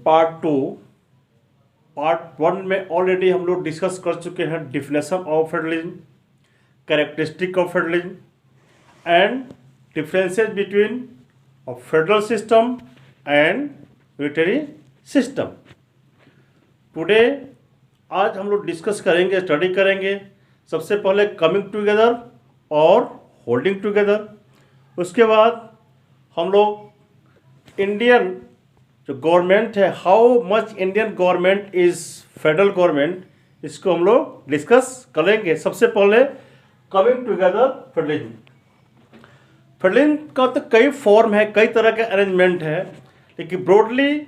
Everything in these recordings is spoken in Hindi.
Part two. पार्ट वन में ऑलरेडी हम लोग डिस्कस कर चुके हैं definition of federalism, characteristic of federalism and differences between a federal system and unitary system. Today आज हम लोग डिस्कस करेंगे, स्टडी करेंगे सबसे पहले कमिंग टुगेदर और होल्डिंग टुगेदर। उसके बाद हम लोग इंडियन जो गवर्नमेंट है, how much Indian government is federal government, इसको हम लोग डिस्कस करेंगे। सबसे पहले कमिंग टुगेदर फेडरलिज्म। फेडरलिज्म का तो कई फॉर्म है, कई तरह के अरेंजमेंट है, लेकिन ब्रॉडली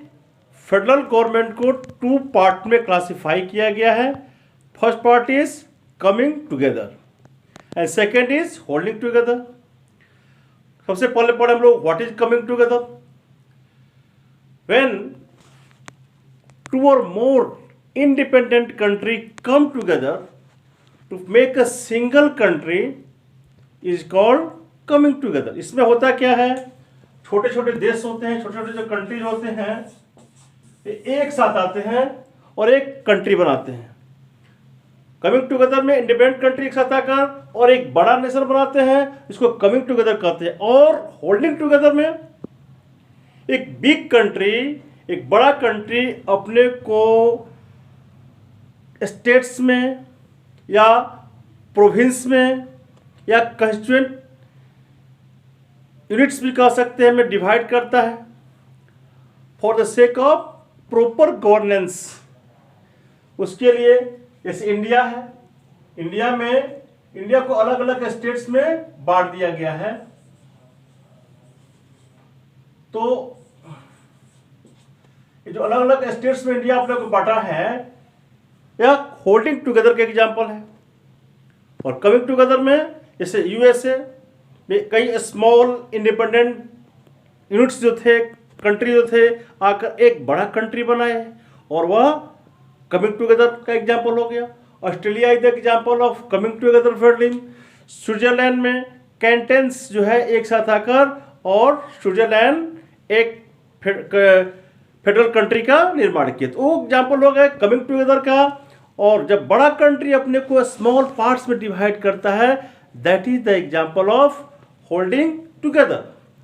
फेडरल गवर्नमेंट को टू पार्ट में क्लासिफाई किया गया है। First part is coming together and second is holding together. सबसे पहले पढ़े हम लोग what is coming together. When two or more independent country come together to make a single country is called coming together। इसमें होता क्या है, छोटे छोटे देश होते हैं, छोटे छोटे जो कंट्रीज होते हैं, ये एक साथ आते हैं और एक कंट्री बनाते हैं। कमिंग टुगेदर में इंडिपेंडेंट कंट्री एक साथ आकर और एक बड़ा नेशन बनाते हैं, इसको कमिंग टुगेदर कहते हैं। और होल्डिंग टुगेदर में एक बिग कंट्री, एक बड़ा कंट्री अपने को स्टेट्स में या प्रोविंस में या कंस्टिट्यूएंट यूनिट्स भी कह सकते हैं में डिवाइड करता है for the sake of proper governance. उसके लिए जैसे इंडिया है, इंडिया को अलग अलग स्टेट्स में बांट दिया गया है। तो ये जो अलग अलग स्टेट्स में इंडिया अपने को बांटा है, यह होल्डिंग टुगेदर के एग्जांपल है। और कमिंग टुगेदर में जैसे यूएसए में कई स्मॉल इंडिपेंडेंट यूनिट्स जो थे, कंट्री जो थे, आकर एक बड़ा कंट्री बनाए और वह कमिंग टुगेदर का एग्जांपल हो गया। Australia is the example of coming together federalism. Switzerland में कैंटन्स जो है एक साथ आकर और स्विट्जरलैंड एक फेडरल कंट्री का निर्माण किया, तो वो एग्जाम्पल हो गए कमिंग टुगेदर का। और जब बड़ा कंट्री अपने को स्मॉल पार्ट्स में डिवाइड करता है, that is the example of holding together.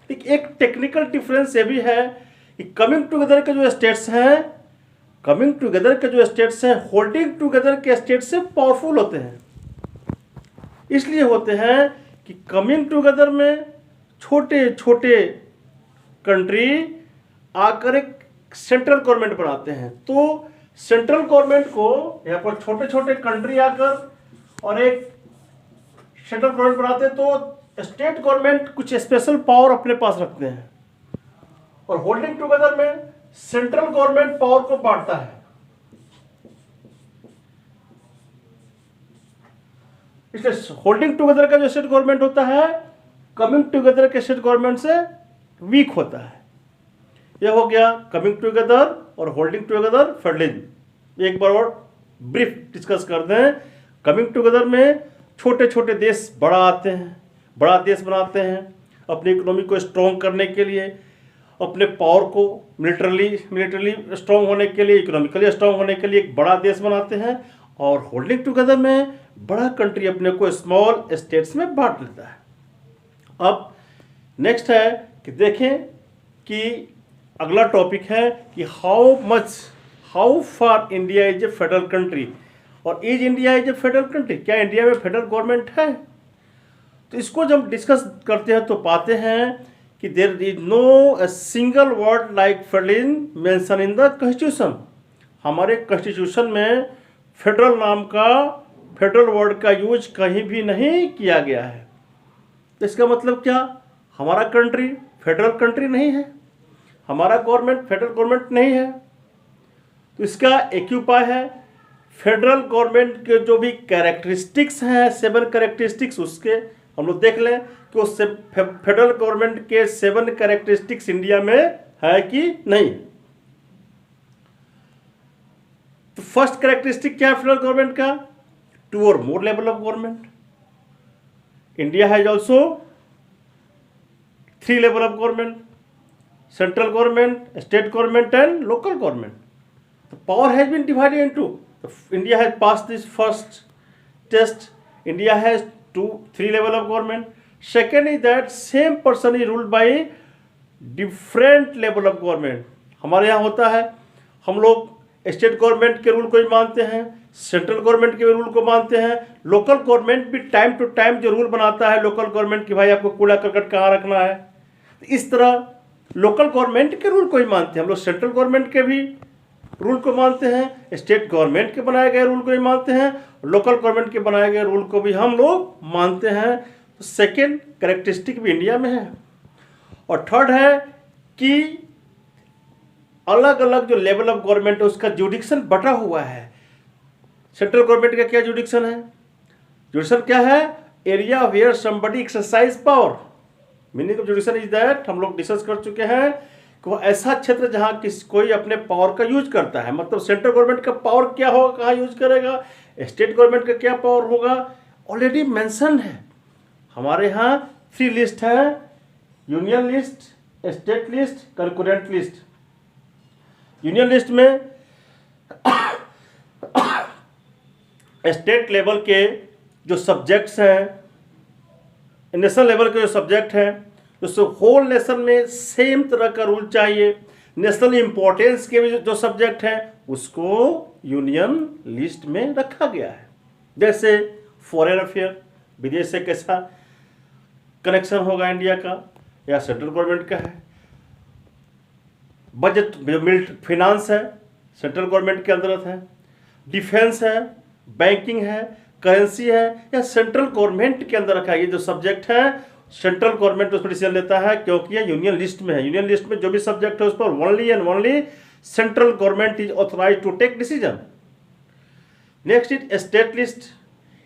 एक टेक्निकल डिफरेंस ये भी है कि कमिंग टुगेदर के जो स्टेट्स हैं, होल्डिंग टुगेदर के स्टेट से पावरफुल होते हैं। इसलिए होते हैं कि कमिंग टुगेदर में छोटे छोटे कंट्री आकर एक सेंट्रल गवर्नमेंट बनाते हैं। तो सेंट्रल गवर्नमेंट को यहाँ पर छोटे छोटे कंट्री आकर और एक सेंट्रल गवर्नमेंट बनाते हैं, तो स्टेट गवर्नमेंट कुछ स्पेशल पावर अपने पास रखते हैं। और होल्डिंग टुगेदर में सेंट्रल गवर्नमेंट पावर को बांटता है। इसलिए होल्डिंग टुगेदर का जो स्टेट गवर्नमेंट होता है, कमिंग टुगेदर के स्टेट गवर्नमेंट से वीक होता है। यह हो गया कमिंग टुगेदर और होल्डिंग टुगेदर फेडरलिज्म। एक बार और ब्रीफ डिस्कस करते हैं। कमिंग टुगेदर में छोटे छोटे देश बड़ा आते हैं, बड़ा देश बनाते हैं अपनी इकोनॉमी को स्ट्रॉन्ग करने के लिए, अपने पावर को मिलिटरली स्ट्रॉन्ग होने के लिए, इकोनॉमिकली स्ट्रॉन्ग होने के लिए एक बड़ा देश बनाते हैं। और होल्डिंग टुगेदर में बड़ा कंट्री अपने को स्मॉल स्टेट्स में बांट लेता है। अब नेक्स्ट है कि देखें कि अगला टॉपिक है कि how far India is a federal country. और is India is a federal country, क्या इंडिया में फेडरल गवर्नमेंट है? तो इसको जब डिस्कस करते हैं तो पाते हैं कि there is no single word like federalism mentioned in the constitution. हमारे कॉन्स्टिट्यूशन में फेडरल नाम का, फेडरल वर्ड का यूज कहीं भी नहीं किया गया है। तो इसका मतलब क्या, हमारा कंट्री फेडरल कंट्री नहीं है, हमारा गवर्नमेंट फेडरल गवर्नमेंट नहीं है। तो इसका एक ही उपाय है, फेडरल गवर्नमेंट के जो भी कैरेक्टरिस्टिक्स हैं, 7 कैरेक्टरिस्टिक्स, उसके हम लोग देख लें कि उस फेडरल गवर्नमेंट के 7 कैरेक्टरिस्टिक्स इंडिया में है कि नहीं। तो फर्स्ट कैरेक्टरिस्टिक क्या है फेडरल गवर्नमेंट का, 2 और more level of government. India has also 3 level of government. central government, state government and local government. The power has been divided into. India has passed this first test. India has 3 level of government. Second is that same person is ruled by different level of government. हमारे यहाँ होता है, हम लोग स्टेट गवर्नमेंट के रूल को ही मानते हैं, सेंट्रल गवर्नमेंट के रूल को मानते हैं, लोकल गवर्नमेंट भी टाइम टू टाइम जो रूल बनाता है लोकल गवर्नमेंट की, भाई आपको कूड़ा करकट कहाँ रखना है, इस तरह लोकल गवर्नमेंट के रूल को ही मानते हैं हम लोग। सेंट्रल गवर्नमेंट के भी रूल को मानते हैं, स्टेट गवर्नमेंट के बनाए गए रूल को ही मानते हैं, लोकल गवर्नमेंट के बनाए गए रूल को भी हम लोग मानते हैं। तो सेकेंड कैरेक्टरिस्टिक भी इंडिया में है। और थर्ड है कि अलग अलग जो लेवल ऑफ गवर्नमेंट है उसका जुडिक्शन बटा हुआ है। सेंट्रल गवर्नमेंट का क्या जुडिक्शन है? जुडिक्शन क्या है? Area where somebody exercise power. Meaning of jurisdiction is that, हम लोग डिस्कस कर चुके हैं कि वो ऐसा क्षेत्र जहां कोई अपने पावर का यूज करता है। मतलब सेंट्रल गवर्नमेंट का पावर क्या होगा, कहाँ यूज करेगा, स्टेट गवर्नमेंट का क्या पावर होगा, ऑलरेडी मेंशन है। हमारे यहाँ 3 लिस्ट है, union list, state list, concurrent list. Union list में स्टेट लेवल के जो सब्जेक्ट्स हैं, नेशनल लेवल के जो सब्जेक्ट हैं, तो होल नेशन में सेम तरह का रूल चाहिए। नेशनल इंपॉर्टेंस के भी जो सब्जेक्ट हैं उसको यूनियन लिस्ट में रखा गया है। जैसे फॉरेन अफेयर, विदेश से कैसा कनेक्शन होगा इंडिया का या सेंट्रल गवर्नमेंट का है। बजट मिल्ट फिनांस है, सेंट्रल गवर्नमेंट के अंतर्गत है। डिफेंस है, बैंकिंग है, करेंसी है, या सेंट्रल गवर्नमेंट के अंदर रखा है। ये जो सब्जेक्ट है सेंट्रल गवर्नमेंट उस पर डिसीजन लेता है, क्योंकि ये यूनियन लिस्ट में है। यूनियन लिस्ट में जो भी सब्जेक्ट है उस पर only and only central government is authorise to take decision. Next is state list.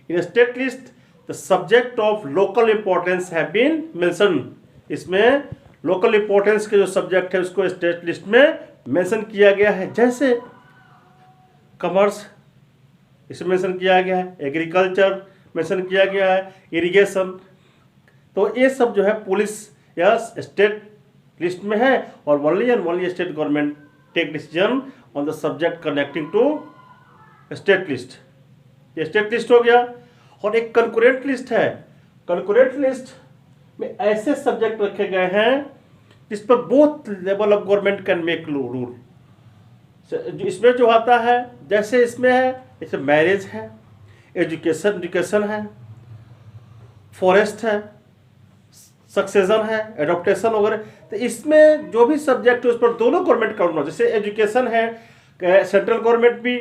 In state list the subject of local importance have been mention. इसमें लोकल इंपॉर्टेंस के जो सब्जेक्ट है उसको स्टेट लिस्ट में मेंशन किया गया है। जैसे कॉमर्स इसमें मेंशन किया गया है, एग्रीकल्चर मेंशन किया गया है, इरिगेशन। तो ये सब जो है पुलिस या स्टेट लिस्ट में है, और only and only state government take decision on the subject connecting to state list. ये स्टेट लिस्ट हो गया। और एक कंकरेंट लिस्ट है। कंकरेंट लिस्ट में ऐसे सब्जेक्ट रखे गए हैं जिस पर both level of government can make rule. इसमें जो आता है, जैसे इसमें है, जैसे मैरिज है, एजुकेशन है, फॉरेस्ट है, सक्सेशन है, एडॉप्टेशन वगैरह। तो इसमें जो भी सब्जेक्ट है उस पर दोनों गवर्नमेंट का रूल। जैसे एजुकेशन है, सेंट्रल गवर्नमेंट भी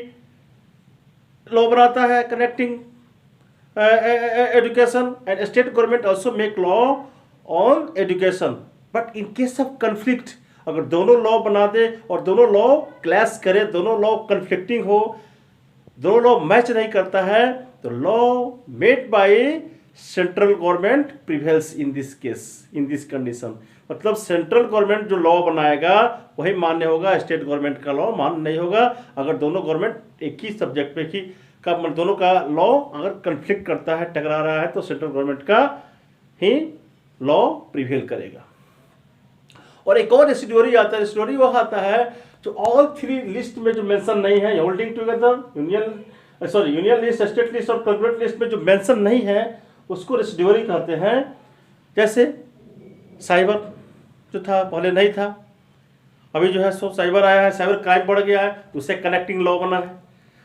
लॉ बनाता है connecting education, and state government also make law on education. But in case of conflict, अगर दोनों लॉ बना दे और दोनों लॉ क्लैश करे, दोनों लॉ कन्फ्लिक्टिंग हो, दोनों लॉ मैच नहीं करता है, तो law made by central government prevails in this case, in this condition. मतलब सेंट्रल गवर्नमेंट जो लॉ बनाएगा वही मान्य होगा, स्टेट गवर्नमेंट का लॉ मान्य नहीं होगा। अगर दोनों गवर्नमेंट एक ही सब्जेक्ट पे ही का दोनों का लॉ अगर कन्फ्लिक्ट करता है, टकरा रहा है, तो सेंट्रल गवर्नमेंट का ही लॉ प्रिवेल करेगा। और एक और रेसिड्यूरी आता है। रेसिड्यूरी वह आता है जो ऑल 3 लिस्ट में जो मेंशन नहीं है, holding together union list, state list और कंकरेंट लिस्ट में जो मेंशन नहीं है उसको रेसिड्यूरी कहते हैं। जैसे साइबर जो था पहले नहीं था, अभी जो है सो साइबर आया है, साइबर क्राइम बढ़ गया है, तो उससे कनेक्टिंग लॉ बना है।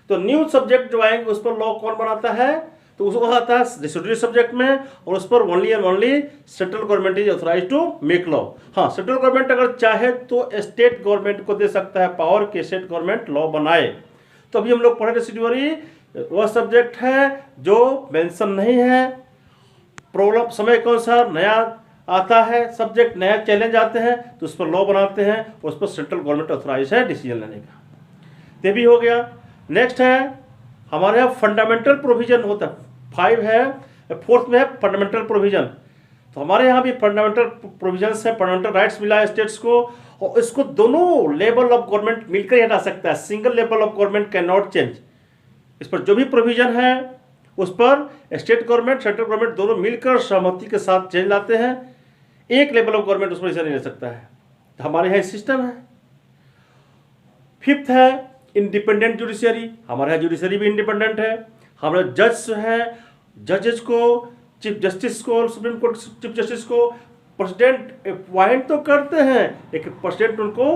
तो न्यू सब्जेक्ट जो आएंगे उस पर लॉ कौन बनाता है, तो उसको आता है रेसिड्यूरी सब्जेक्ट में, और उस पर only and only central government is authorise to make law. हाँ, सेंट्रल गवर्नमेंट अगर चाहे तो स्टेट गवर्नमेंट को दे सकता है पावर कि स्टेट गवर्नमेंट लॉ बनाए। तो अभी हम लोग पढ़े रेसिड्यूरी वह सब्जेक्ट है जो मेंशन नहीं है, प्रॉब्लम समय के अनुसार नया आता है सब्जेक्ट, नया चैलेंज आते हैं तो उस पर लॉ बनाते हैं, उस पर सेंट्रल गवर्नमेंट ऑथराइज है डिसीजन लेने का। ये भी हो गया। नेक्स्ट है हमारे यहाँ फंडामेंटल प्रोविजन होता है, 5 है, 4th में है फंडामेंटल प्रोविजन। तो हमारे यहाँ भी फंडामेंटल प्रोविजंस है, फंडामेंटल राइट्स मिला है स्टेट्स को, और इसको दोनों लेवल ऑफ गवर्नमेंट मिलकर ही हटा सकता है। Single level of government can not change. इस पर जो भी प्रोविजन है उस पर स्टेट गवर्नमेंट सेंट्रल गवर्नमेंट दोनों मिलकर सहमति के साथ चेंज लाते हैं। एक लेवल ऑफ गवर्नमेंट उस पर इसे नहीं ले सकता है। हमारे यहाँ सिस्टम है। फिफ्थ है इंडिपेंडेंट जुडिशरी, हमारे यहाँ जुडिशरी भी इंडिपेंडेंट है। हमारे जज है, जजेस को, चीफ जस्टिस को, सुप्रीम कोर्ट चीफ जस्टिस को प्रेसिडेंट अपॉइंट तो करते हैं, लेकिन प्रेसिडेंट उनको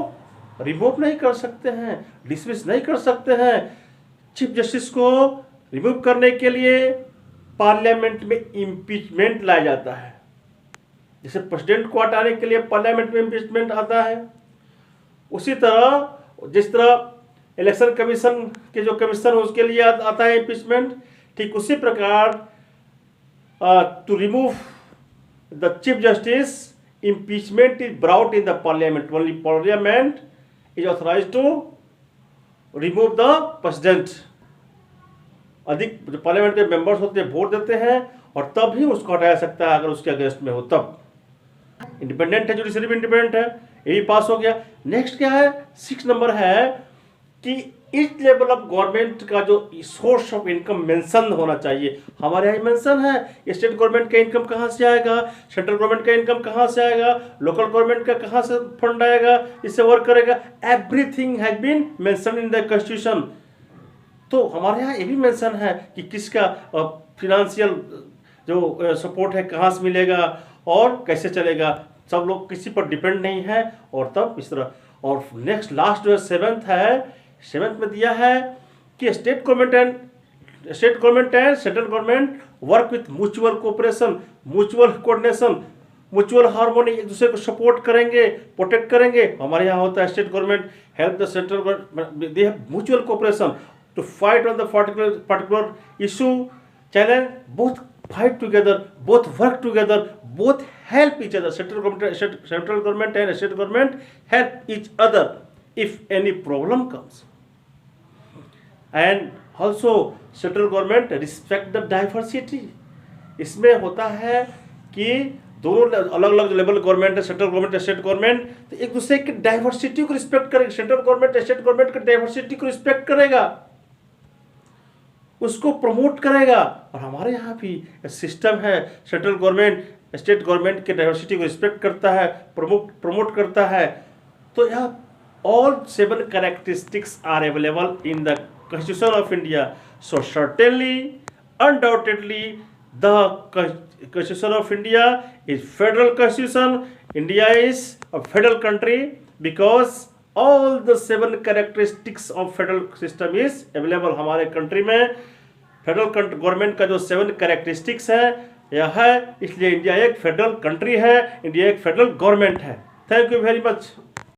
रिमूव नहीं कर सकते हैं, डिसमिस नहीं कर सकते हैं। चीफ जस्टिस को रिमूव करने के लिए पार्लियामेंट में इम्पीचमेंट लाया जाता है। जैसे प्रेसिडेंट को हटाने के लिए पार्लियामेंट में इम्पीचमेंट आता है, उसी तरह जिस तरह इलेक्शन कमीशन के जो कमीशन है उसके लिए आता है इम्पीचमेंट, ठीक उसी प्रकार to remove the chief justice impeachment is brought in the parliament. Only parliament is authorised to remove the president. अधिक जो पार्लियामेंट के मेंबर्स होते हैं वोट देते हैं और तब ही उसको हटाया सकता है, अगर उसके अगेंस्ट में हो तब। इंडिपेंडेंट है, जुडिशरी भी इंडिपेंडेंट है, ये भी पास हो गया। नेक्स्ट क्या है, 6 नंबर है कि इस लेवल ऑफ गवर्नमेंट का जो सोर्स ऑफ इनकम मेंशन होना चाहिए। हमारे यहाँ मेंशन है स्टेट गवर्नमेंट का इनकम कहाँ से आएगा, सेंट्रल गवर्नमेंट का इनकम कहाँ से आएगा, लोकल गवर्नमेंट का कहाँ से फंड आएगा, इससे वर्क करेगा। Everything has been mention in the constitution. तो हमारे यहाँ ये भी मेंशन है कि किसका फिनेंशियल जो सपोर्ट है कहाँ से मिलेगा और कैसे चलेगा। सब लोग किसी पर डिपेंड नहीं है और तब इस तरह। और नेक्स्ट लास्ट जो है 7th है, 7th में दिया है कि state government and central government work with mutual cooperation, mutual coordination, mutual harmony, एक दूसरे को सपोर्ट करेंगे, प्रोटेक्ट करेंगे। हमारे यहाँ होता है state government help the central government, they have mutual cooperation to fight on the particular issue, challenge, both fight together, both work together, both help each other. Central government and state government help each other if any problem comes. And also central government respect the diversity. इसमें होता है कि दोनों अलग अलग लेवल गवर्नमेंट है, सेंट्रल गवर्नमेंट स्टेट गवर्नमेंट, तो एक दूसरे की डाइवर्सिटी को रिस्पेक्ट करेगा। सेंट्रल गवर्नमेंट स्टेट गवर्नमेंट की डाइवर्सिटी को रिस्पेक्ट करेगा, उसको प्रमोट करेगा। और हमारे यहाँ भी सिस्टम है, सेंट्रल गवर्नमेंट स्टेट गवर्नमेंट के डाइवर्सिटी को रिस्पेक्ट करता है, प्रमोट करता है। तो यह all 7 characteristics are available in the constitution of India. So certainly undoubtedly the constitution of India is federal constitution. India is a federal country because all the 7 characteristics of federal system is available। हमारे कंट्री में फेडरल गवर्नमेंट का जो 7 कैरेक्टरिस्टिक्स है यह है, इसलिए इंडिया एक फेडरल कंट्री है, इंडिया एक फेडरल गवर्नमेंट है। Thank you very much.